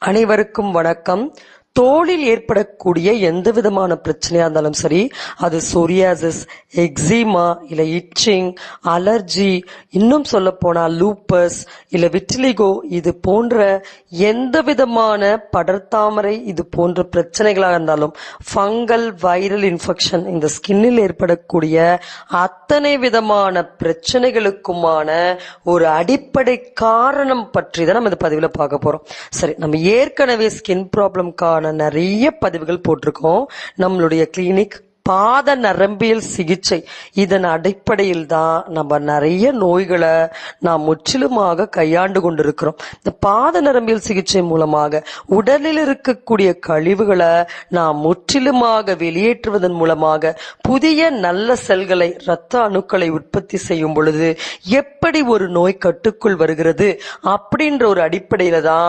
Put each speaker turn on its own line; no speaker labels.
அனைவருக்கும் வணக்கம். தோலில் ஏற்படக்கூடிய எந்த விதமான பிரச்சனையா இருந்தாலும் சரி, அது சொரியாசிஸ், எக்ஸிமா, இல்ல இச்சிங், அலர்ஜி, இன்னும் சொல்ல போனா லூப்பஸ், இல்ல விட்டிலிகோ, இது போன்ற எந்த விதமான படர்தாமரை இது போன்ற பிரச்சனைகளாக இருந்தாலும், ஃபங்கல் வைரல் இன்ஃபெக்ஷன், இந்த ஸ்கின்னில் ஏற்படக்கூடிய அத்தனை விதமான பிரச்சனைகளுக்குமான ஒரு அடிப்படை காரணம் பற்றி தான் நம்ம இந்த பதிவில் பார்க்க போறோம். சரி, நம்ம ஏற்கனவே ஸ்கின் ப்ராப்ளம்கான நிறைய பதிவுகள் போட்டிருக்கோம். நம்மளுடைய கிளினிக் பாத நரம்பியல் சிகிச்சை, இதன் அடிப்படையில் தான் நம்ம நிறைய நோய்களை நாம் முற்றிலுமாக கையாண்டு கொண்டிருக்கிறோம். இந்த பாத நரம்பியல் சிகிச்சை மூலமாக உடலில் இருக்கக்கூடிய கழிவுகளை நாம் முற்றிலுமாக வெளியேற்றுவதன் மூலமாக புதிய நல்ல செல்களை, இரத்த அணுக்களை உற்பத்தி செய்யும் பொழுது எப்படி ஒரு நோய் கட்டுக்குள் வருகிறது அப்படின்ற ஒரு அடிப்படையில தான்